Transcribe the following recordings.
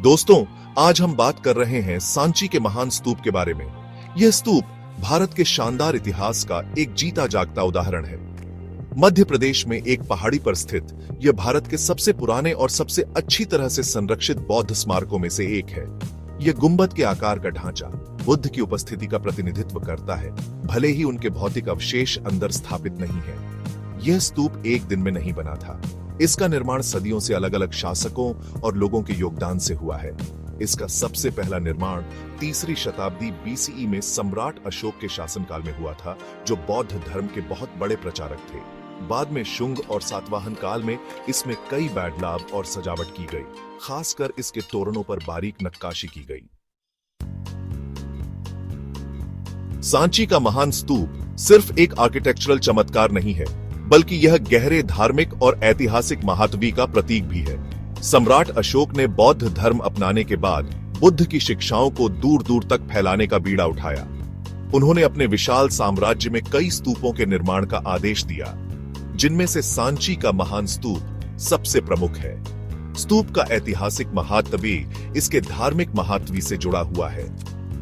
दोस्तों, आज हम बात कर रहे हैं सांची के महान स्तूप के बारे में। यह स्तूप भारत के शानदार इतिहास का एक जीता जागता उदाहरण है। मध्य प्रदेश में एक पहाड़ी पर स्थित यह भारत के सबसे पुराने और सबसे अच्छी तरह से संरक्षित बौद्ध स्मारकों में से एक है। यह गुंबद के आकार का ढांचा बुद्ध की उपस्थिति का प्रतिनिधित्व करता है, भले ही उनके भौतिक अवशेष अंदर स्थापित नहीं है। यह स्तूप एक दिन में नहीं बना था। इसका निर्माण सदियों से अलग अलग शासकों और लोगों के योगदान से हुआ है। इसका सबसे पहला निर्माण 3री शताब्दी बीसीई में सम्राट अशोक के शासनकाल में हुआ था, जो बौद्ध धर्म के बहुत बड़े प्रचारक थे। बाद में शुंग और सातवाहन काल में इसमें कई बैडलाभ और सजावट की गई, खासकर इसके तोरणों पर बारीक नक्काशी की गई। सांची का महान स्तूप सिर्फ एक आर्किटेक्चरल चमत्कार नहीं है, बल्कि यह गहरे धार्मिक और ऐतिहासिक महत्व का प्रतीक भी है। सम्राट अशोक ने बौद्ध धर्म अपनाने के बाद बुद्ध की शिक्षाओं को दूर दूर तक फैलाने का बीड़ा उठाया। उन्होंने अपने विशाल साम्राज्य में कई स्तूपों के निर्माण का आदेश दिया, जिनमें से सांची का महान स्तूप सबसे प्रमुख है। स्तूप का ऐतिहासिक महत्व भी इसके धार्मिक महत्व से जुड़ा हुआ है।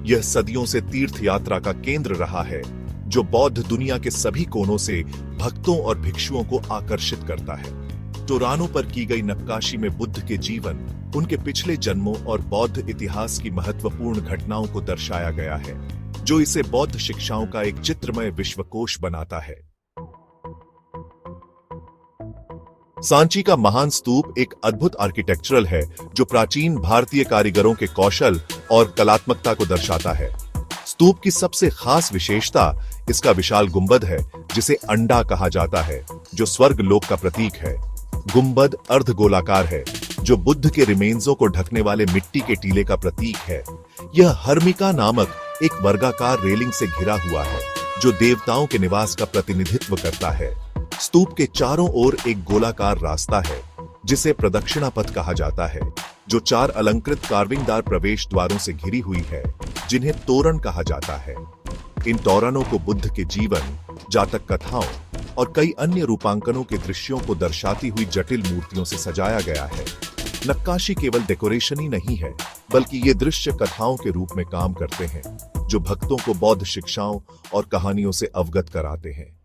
यह सदियों से तीर्थ यात्रा का केंद्र रहा है, जो बौद्ध दुनिया के सभी कोनों से भक्तों और भिक्षुओं को आकर्षित करता है। तोरणों पर की गई नक्काशी में बुद्ध के जीवन, उनके पिछले जन्मों और बौद्ध इतिहास की महत्वपूर्ण घटनाओं को दर्शाया गया है, जो इसे बौद्ध शिक्षाओं का एक चित्रमय विश्वकोश बनाता है। सांची का महान स्तूप एक अद्भुत आर्किटेक्चरल है, जो प्राचीन भारतीय कारीगरों के कौशल और कलात्मकता को दर्शाता है। स्तूप की सबसे खास विशेषता इसका विशाल गुंबद है, जिसे अंडा कहा जाता है, जो स्वर्ग लोक का प्रतीक है। गुंबद अर्धगोलाकार है, जो बुद्ध के रिमेन्सों को ढकने वाले मिट्टी के टीले का प्रतीक है। यह हर्मिका नामक एक वर्गाकार रेलिंग से घिरा हुआ है, जो देवताओं के निवास का प्रतिनिधित्व करता है। स्तूप के चारों ओर एक गोलाकार रास्ता है, जिसे प्रदक्षिणा पथ कहा जाता है, जो 4 अलंकृत कार्विंगदार प्रवेश द्वारों से घिरी हुई है, जिन्हें तोरण कहा जाता है। इन तोरणों को बुद्ध के जीवन, जातक कथाओं और कई अन्य रूपांकनों के दृश्यों को दर्शाती हुई जटिल मूर्तियों से सजाया गया है। नक्काशी केवल डेकोरेशन ही नहीं है, बल्कि ये दृश्य कथाओं के रूप में काम करते हैं, जो भक्तों को बौद्ध शिक्षाओं और कहानियों से अवगत कराते हैं।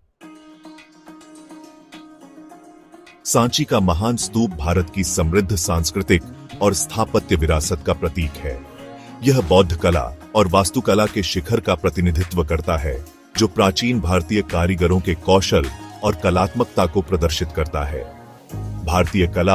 सांची का महान स्तूप भारत की समृद्ध सांस्कृतिक और स्थापत्य विरासत का प्रतीक है। यह बौद्ध कला और वास्तुकला के शिखर का प्रतिनिधित्व करता है, जो प्राचीन भारतीय कारीगरों के कौशल और कलात्मकता को प्रदर्शित करता है। भारतीय कला